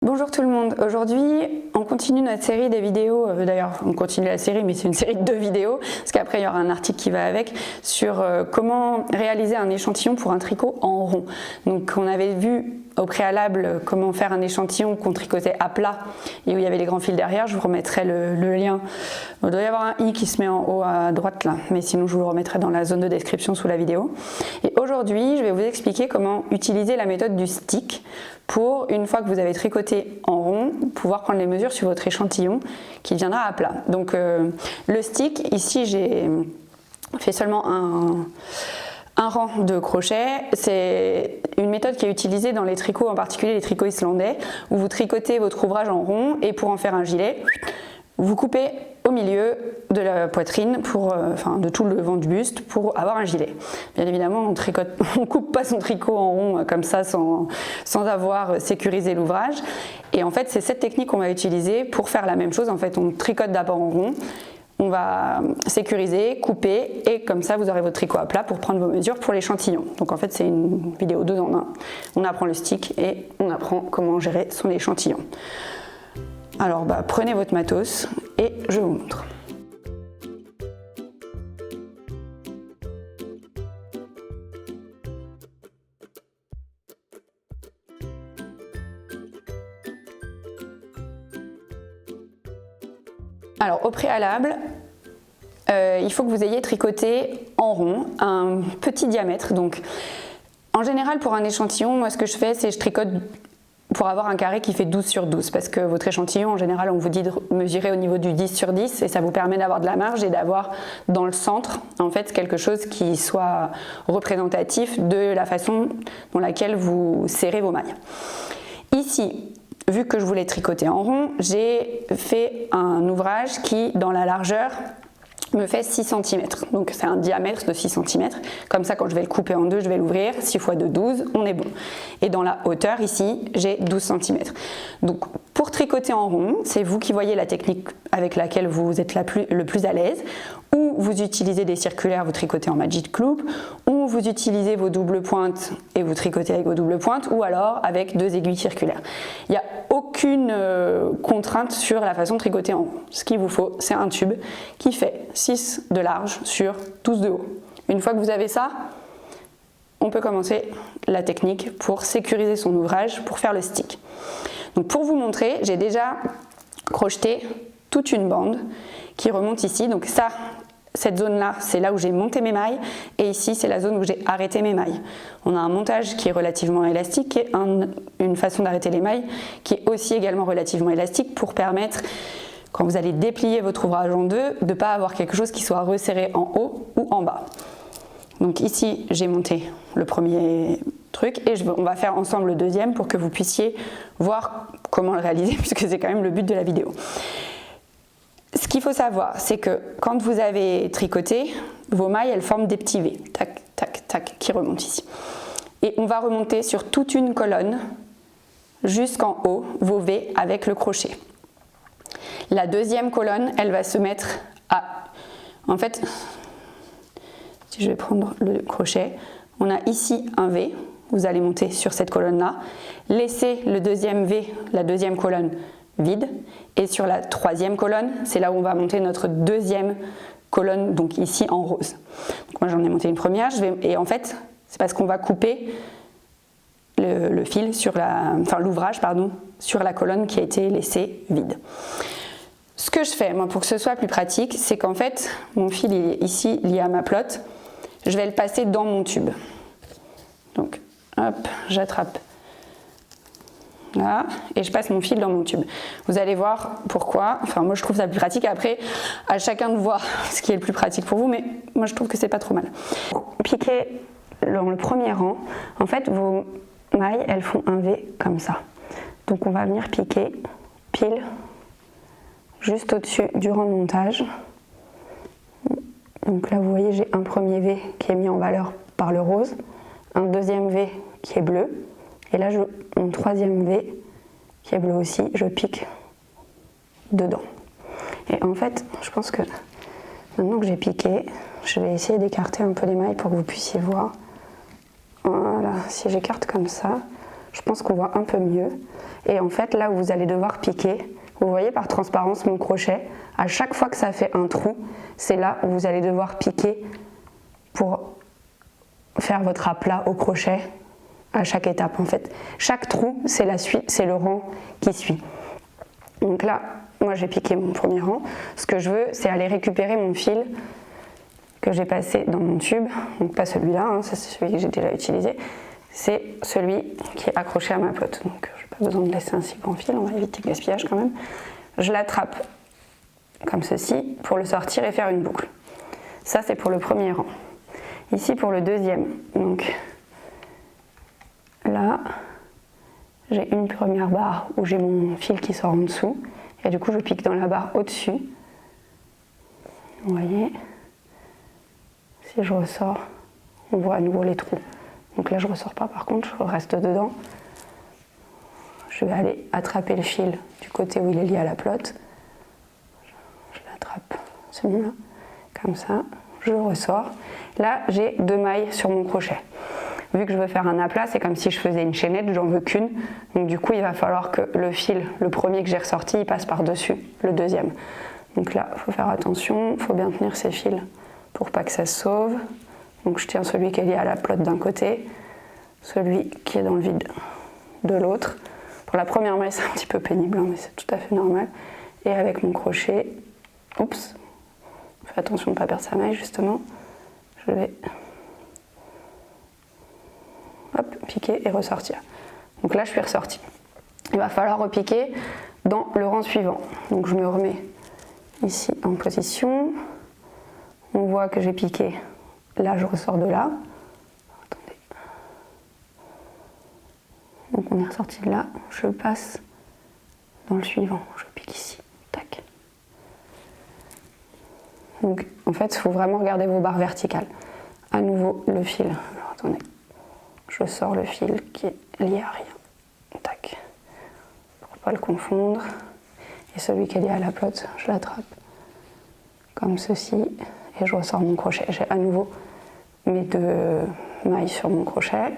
Bonjour tout le monde, aujourd'hui on continue notre série des vidéos, d'ailleurs on continue la série mais c'est une série de 2 vidéos parce qu'après il y aura un article qui va avec sur comment réaliser un échantillon pour un tricot en rond. Donc on avait vu au préalable comment faire un échantillon qu'on tricotait à plat et où il y avait les grands fils derrière, je vous remettrai le lien. Il doit y avoir un i qui se met en haut à droite là, mais sinon je vous le remettrai dans la zone de description sous la vidéo. Et aujourd'hui je vais vous expliquer comment utiliser la méthode du stick pour, une fois que vous avez tricoté en rond, pouvoir prendre les mesures sur votre échantillon qui viendra à plat. Donc le stick, ici j'ai fait seulement un rang de crochet. C'est une méthode qui est utilisée dans les tricots, en particulier les tricots islandais, où vous tricotez votre ouvrage en rond et pour en faire un gilet, vous coupez au milieu de la poitrine, de tout le devant du buste pour avoir un gilet. Bien évidemment, on coupe pas son tricot en rond comme ça sans avoir sécurisé l'ouvrage. Et en fait, c'est cette technique qu'on va utiliser pour faire la même chose. En fait, on tricote d'abord en rond, on va sécuriser, couper et comme ça, vous aurez votre tricot à plat pour prendre vos mesures pour l'échantillon. Donc en fait, c'est une vidéo 2 en 1. On apprend le stick et on apprend comment gérer son échantillon. Alors prenez votre matos et je vous montre. Alors au préalable, il faut que vous ayez tricoté en rond un petit diamètre. Donc en général pour un échantillon, moi ce que je fais c'est je tricote pour avoir un carré qui fait 12 sur 12 parce que votre échantillon en général on vous dit de mesurer au niveau du 10 sur 10 et ça vous permet d'avoir de la marge et d'avoir dans le centre en fait quelque chose qui soit représentatif de la façon dans laquelle vous serrez vos mailles. Ici, vu que je voulais tricoter en rond, j'ai fait un ouvrage qui dans la largeur me fait 6 cm, donc c'est un diamètre de 6 cm, comme ça quand je vais le couper en deux, je vais l'ouvrir, 6 x 2, 12, on est bon. Et dans la hauteur ici, j'ai 12 cm. Donc pour tricoter en rond, c'est vous qui voyez la technique avec laquelle vous êtes le plus à l'aise, ou vous utilisez des circulaires, vous tricotez en magic loop, ou vous utilisez vos doubles pointes et vous tricotez avec vos doubles pointes, ou alors avec 2 aiguilles circulaires. Il n'y a aucune contrainte sur la façon de tricoter en rond. Ce qu'il vous faut, c'est un tube qui fait 6 de large sur 12 de haut. Une fois que vous avez ça, on peut commencer la technique pour sécuriser son ouvrage, pour faire le stick. Donc pour vous montrer, j'ai déjà crocheté toute une bande qui remonte ici. Donc ça, cette zone-là, c'est là où j'ai monté mes mailles et ici, c'est la zone où j'ai arrêté mes mailles. On a un montage qui est relativement élastique et une façon d'arrêter les mailles qui est aussi également relativement élastique pour permettre, quand vous allez déplier votre ouvrage en deux, de ne pas avoir quelque chose qui soit resserré en haut ou en bas. Donc ici, j'ai monté le premier truc et on va faire ensemble le deuxième pour que vous puissiez voir comment le réaliser puisque c'est quand même le but de la vidéo. Ce qu'il faut savoir, c'est que quand vous avez tricoté, vos mailles, elles forment des petits V, tac, tac, tac, qui remontent ici. Et on va remonter sur toute une colonne jusqu'en haut, vos V avec le crochet. La deuxième colonne, elle va se mettre à... En fait, si je vais prendre le crochet, on a ici un V, vous allez monter sur cette colonne-là, laissez le deuxième V, la deuxième colonne, vide, et sur la troisième colonne, c'est là où on va monter notre deuxième colonne, donc ici en rose. Donc moi j'en ai monté une première, et en fait, c'est parce qu'on va couper le fil sur l'ouvrage, sur la colonne qui a été laissée vide. Ce que je fais, moi, pour que ce soit plus pratique, c'est qu'en fait, mon fil est ici lié à ma pelote, je vais le passer dans mon tube. Donc, hop, j'attrape là, et je passe mon fil dans mon tube. Vous allez voir pourquoi, moi je trouve ça plus pratique, après à chacun de voir ce qui est le plus pratique pour vous, mais moi je trouve que c'est pas trop mal. Piquez dans le premier rang, en fait vos mailles elles font un V comme ça. Donc on va venir piquer pile juste au-dessus du rang de montage. Donc là vous voyez j'ai un premier V qui est mis en valeur par le rose, un deuxième V qui est bleu, et là, mon troisième V, qui est bleu aussi, je pique dedans. Et en fait, je pense que maintenant que j'ai piqué, je vais essayer d'écarter un peu les mailles pour que vous puissiez voir. Voilà, si j'écarte comme ça, je pense qu'on voit un peu mieux. Et en fait, là où vous allez devoir piquer, vous voyez par transparence mon crochet, à chaque fois que ça fait un trou, c'est là où vous allez devoir piquer pour faire votre aplat au crochet à chaque étape en fait. Chaque trou, c'est la suite, c'est le rang qui suit. Donc là, moi j'ai piqué mon premier rang. Ce que je veux, c'est aller récupérer mon fil que j'ai passé dans mon tube. Donc pas celui-là, hein, ça c'est celui que j'ai déjà utilisé. C'est celui qui est accroché à ma pelote. Donc je n'ai pas besoin de laisser un si grand fil, on va éviter le gaspillage quand même. Je l'attrape comme ceci pour le sortir et faire une boucle. Ça c'est pour le premier rang. Ici pour le deuxième, donc là j'ai une première barre où j'ai mon fil qui sort en dessous et du coup je pique dans la barre au-dessus. Vous voyez, si je ressors, on voit à nouveau les trous. Donc là je ne ressors pas par contre, je reste dedans. Je vais aller attraper le fil du côté où il est lié à la pelote. Je l'attrape, celui-là, comme ça, je le ressors. Là j'ai 2 mailles sur mon crochet. Vu que je veux faire un aplat, c'est comme si je faisais une chaînette, j'en veux qu'une. Donc du coup il va falloir que le fil, le premier que j'ai ressorti, il passe par-dessus le deuxième. Donc là, il faut faire attention, il faut bien tenir ces fils pour pas que ça se sauve. Donc je tiens celui qui est lié à la pelote d'un côté, celui qui est dans le vide de l'autre. Pour la première maille c'est un petit peu pénible, hein, mais c'est tout à fait normal. Et avec mon crochet, oups, fais attention de ne pas perdre sa maille justement, je vais hop, piquer et ressortir. Donc là je suis ressortie. Il va falloir repiquer dans le rang suivant. Donc je me remets ici en position. On voit que j'ai piqué. Là, je ressors de là. Attendez. Donc on est ressorti de là. Je passe dans le suivant. Je pique ici. Tac. Donc en fait, il faut vraiment regarder vos barres verticales. À nouveau, le fil. Alors, attendez. Je sors le fil qui est lié à rien. Tac. Pour ne pas le confondre. Et celui qui est lié à la pelote, je l'attrape comme ceci. Et je ressors mon crochet. J'ai à nouveau mes 2 mailles sur mon crochet,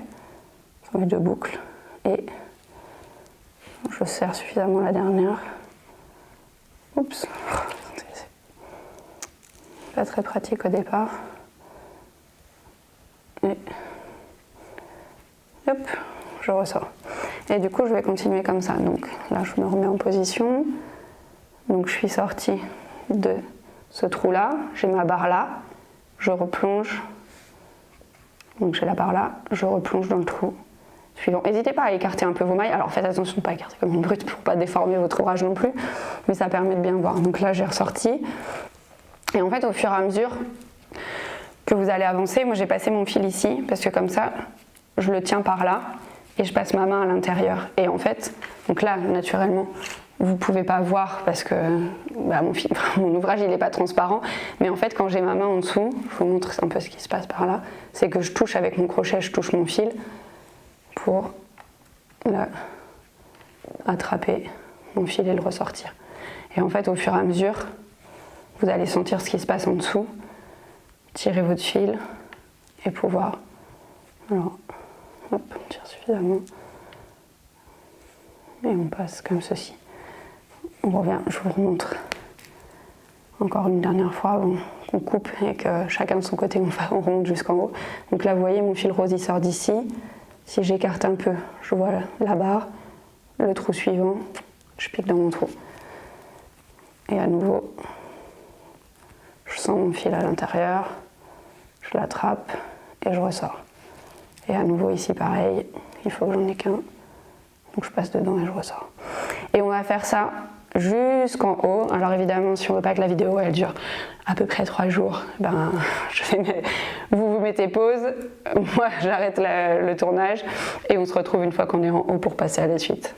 sur mes 2 boucles, et je serre suffisamment la dernière. Oups, c'est pas très pratique au départ. Et hop, je ressors. Et du coup, je vais continuer comme ça. Donc là, je me remets en position. Donc je suis sortie de ce trou-là, j'ai ma barre là, je replonge, donc j'ai la barre là, je replonge dans le trou suivant. N'hésitez pas à écarter un peu vos mailles, alors faites attention de ne pas écarter comme une brute pour ne pas déformer votre ouvrage non plus, mais ça permet de bien voir. Donc là j'ai ressorti, et en fait au fur et à mesure que vous allez avancer, moi j'ai passé mon fil ici, parce que comme ça, je le tiens par là, et je passe ma main à l'intérieur. Et en fait, donc là naturellement, vous ne pouvez pas voir parce que mon ouvrage il n'est pas transparent, mais en fait quand j'ai ma main en dessous, je vous montre un peu ce qui se passe par là, c'est que je touche avec mon crochet, je touche mon fil pour là, attraper mon fil et le ressortir. Et en fait au fur et à mesure, vous allez sentir ce qui se passe en dessous, tirer votre fil et pouvoir, alors hop, on tire suffisamment et on passe comme ceci. On revient, je vous remontre encore une dernière fois avant qu'on coupe et que chacun de son côté on remonte jusqu'en haut. Donc là vous voyez mon fil rose il sort d'ici. Si j'écarte un peu, je vois la barre, le trou suivant, je pique dans mon trou. Et à nouveau, je sens mon fil à l'intérieur, je l'attrape et je ressors. Et à nouveau ici pareil, il faut que j'en ai qu'un. Donc je passe dedans et je ressors. Et on va faire ça jusqu'en haut. Alors évidemment, si on veut pas que la vidéo elle dure à peu près 3 jours, vous mettez pause, moi j'arrête le tournage et on se retrouve une fois qu'on est en haut pour passer à la suite.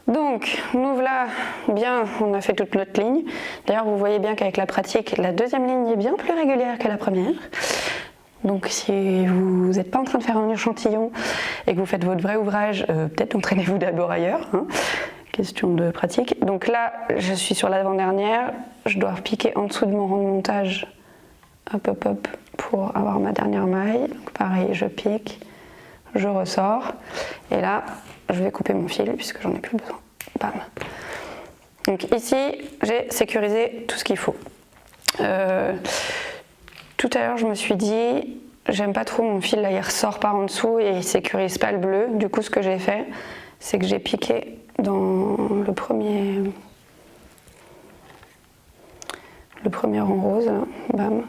Donc, nous voilà bien, on a fait toute notre ligne. D'ailleurs, vous voyez bien qu'avec la pratique, la deuxième ligne est bien plus régulière que la première. Donc si vous n'êtes pas en train de faire un échantillon et que vous faites votre vrai ouvrage, peut-être entraînez-vous d'abord ailleurs. Hein. Question de pratique. Donc là, je suis sur l'avant-dernière. Je dois piquer en dessous de mon rang de montage. Hop, hop, hop, pour avoir ma dernière maille. Donc pareil, je pique, je ressors et là je vais couper mon fil puisque j'en ai plus besoin. Bam. Donc ici j'ai sécurisé tout ce qu'il faut. Tout à l'heure je me suis dit j'aime pas trop mon fil là, il ressort par en dessous et il sécurise pas le bleu. Du coup ce que j'ai fait c'est que j'ai piqué dans le premier rang rose, là. Bam.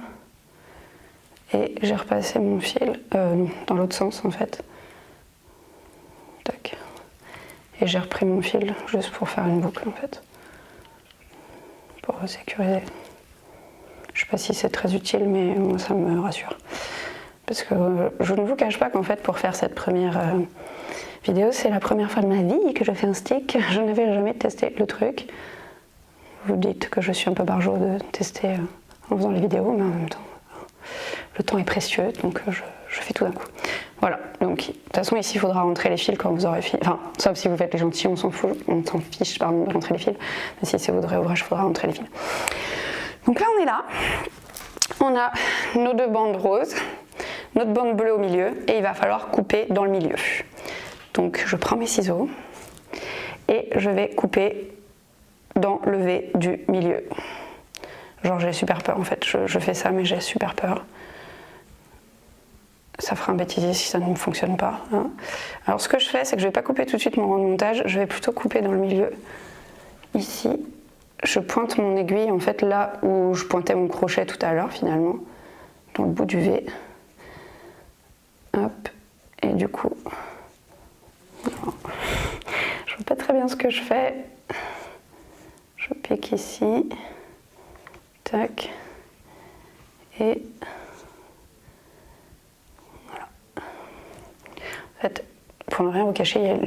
Et j'ai repassé mon fil dans l'autre sens en fait. Tac. Et j'ai repris mon fil juste pour faire une boucle en fait. Pour sécuriser. Je sais pas si c'est très utile mais moi ça me rassure. Parce que je ne vous cache pas qu'en fait pour faire cette première vidéo, c'est la première fois de ma vie que je fais un stick. Je n'avais jamais testé le truc. Vous dites que je suis un peu barjot de tester en faisant les vidéos, mais en même temps, le temps est précieux, donc je fais tout d'un coup. Voilà, donc de toute façon ici il faudra rentrer les fils quand vous aurez fini, enfin sauf si vous faites les gentils, on s'en fiche pardon, de rentrer les fils, mais si c'est votre vrai ouvrage, il faudra rentrer les fils. Donc là on est là, on a nos deux bandes roses, notre bande bleue au milieu, et il va falloir couper dans le milieu. Donc je prends mes ciseaux, et je vais couper dans le V du milieu. Genre j'ai super peur en fait, je fais ça mais j'ai super peur. Ça fera un bêtisier si ça ne fonctionne pas. Hein. Alors ce que je fais c'est que je ne vais pas couper tout de suite mon rang de montage, je vais plutôt couper dans le milieu. Ici, je pointe mon aiguille en fait là où je pointais mon crochet tout à l'heure finalement, dans le bout du V. Hop, et du coup, je vois pas très bien ce que je fais. Je pique ici, tac, et voilà. En fait, pour ne rien vous cacher,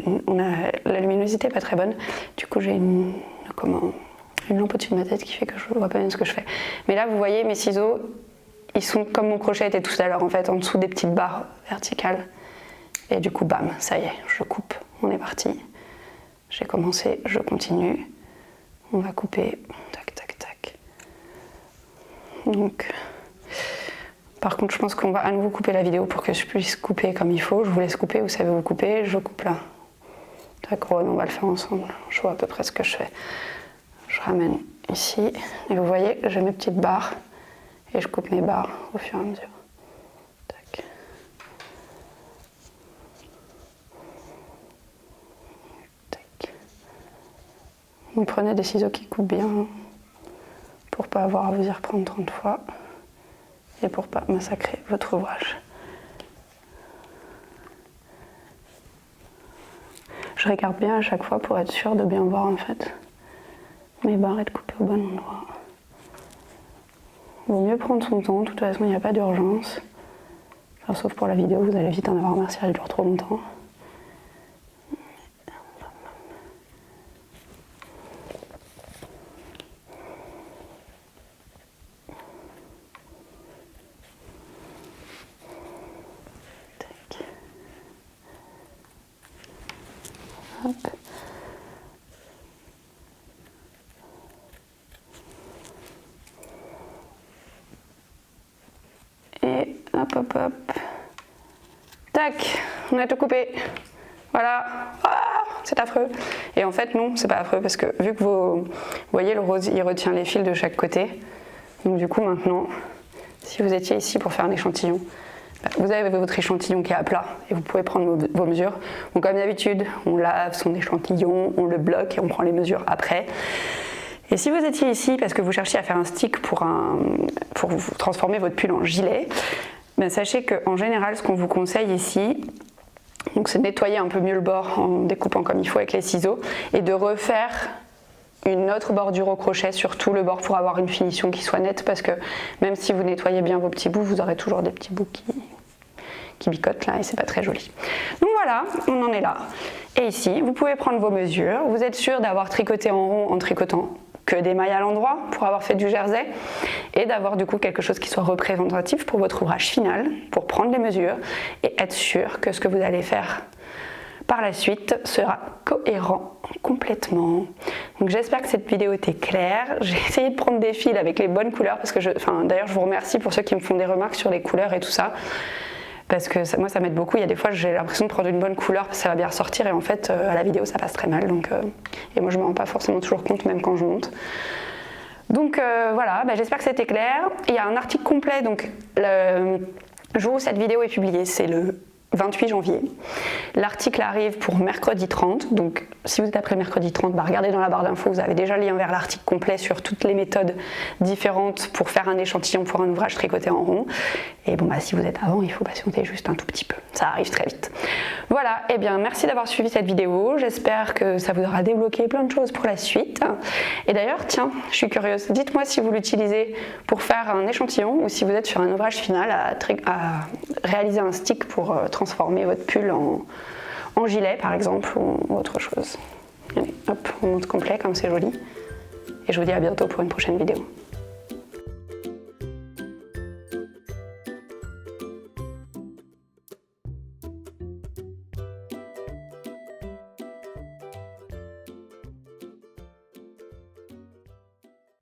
la luminosité n'est pas très bonne. Du coup, j'ai une lampe au-dessus de ma tête qui fait que je ne vois pas bien ce que je fais. Mais là, vous voyez, mes ciseaux, ils sont comme mon crochet était tout à l'heure, en fait, en dessous des petites barres verticales. Et du coup, bam, ça y est, je coupe. On est parti. J'ai commencé, je continue. On va couper, tac, tac, tac. Donc, par contre, je pense qu'on va à nouveau couper la vidéo pour que je puisse couper comme il faut. Je vous laisse couper, vous savez où couper, je coupe là. Tac, on va le faire ensemble. Je vois à peu près ce que je fais. Je ramène ici, et vous voyez, j'ai mes petites barres, et je coupe mes barres au fur et à mesure. Tac. Vous prenez des ciseaux qui coupent bien pour pas avoir à vous y reprendre 30 fois et pour pas massacrer votre ouvrage. Je regarde bien à chaque fois pour être sûre de bien voir en fait mes barres et de couper au bon endroit. Il vaut mieux prendre son temps, de toute façon il n'y a pas d'urgence. Enfin, sauf pour la vidéo, vous allez vite en avoir marre si elle dure trop longtemps. Hop. Et hop hop hop. Tac, on a tout coupé. Voilà. Ah, c'est affreux. Et en fait non, c'est pas affreux parce que vu que vous voyez le rose, il retient les fils de chaque côté. Donc du coup maintenant, si vous étiez ici pour faire un échantillon, vous avez votre échantillon qui est à plat et vous pouvez prendre vos mesures. Donc comme d'habitude, on lave son échantillon, on le bloque et on prend les mesures après. Et si vous étiez ici parce que vous cherchiez à faire un stick pour vous transformer votre pull en gilet, ben sachez qu'en général, ce qu'on vous conseille ici, c'est de nettoyer un peu mieux le bord en découpant comme il faut avec les ciseaux et de refaire une autre bordure au crochet sur tout le bord pour avoir une finition qui soit nette parce que même si vous nettoyez bien vos petits bouts, vous aurez toujours des petits bouts qui bicotent là et c'est pas très joli. Donc voilà, on en est là. Et ici, vous pouvez prendre vos mesures. Vous êtes sûr d'avoir tricoté en rond en tricotant que des mailles à l'endroit pour avoir fait du jersey et d'avoir du coup quelque chose qui soit représentatif pour votre ouvrage final, pour prendre les mesures et être sûr que ce que vous allez faire par la suite sera cohérent complètement. Donc j'espère que cette vidéo était claire. J'ai essayé de prendre des fils avec les bonnes couleurs parce que d'ailleurs je vous remercie pour ceux qui me font des remarques sur les couleurs et tout ça. parce que moi ça m'aide beaucoup. Il y a des fois j'ai l'impression de prendre une bonne couleur parce que ça va bien ressortir et en fait à la vidéo ça passe très mal. Donc, et moi je me rends pas forcément toujours compte même quand je monte. Donc voilà, j'espère que c'était clair. Il y a un article complet, donc le jour où cette vidéo est publiée, c'est le 28 janvier. L'article arrive pour mercredi 30, donc si vous êtes après le mercredi 30, regardez dans la barre d'infos, vous avez déjà le lien vers l'article complet sur toutes les méthodes différentes pour faire un échantillon pour un ouvrage tricoté en rond. Et bon, si vous êtes avant, il faut patienter juste un tout petit peu, ça arrive très vite. Voilà, et bien merci d'avoir suivi cette vidéo, j'espère que ça vous aura débloqué plein de choses pour la suite. Et d'ailleurs, tiens, je suis curieuse, dites-moi si vous l'utilisez pour faire un échantillon ou si vous êtes sur un ouvrage final à réaliser un stick pour transformer votre pull en gilet par exemple ou autre chose. Allez, hop, on monte complet comme c'est joli. Et je vous dis à bientôt pour une prochaine vidéo.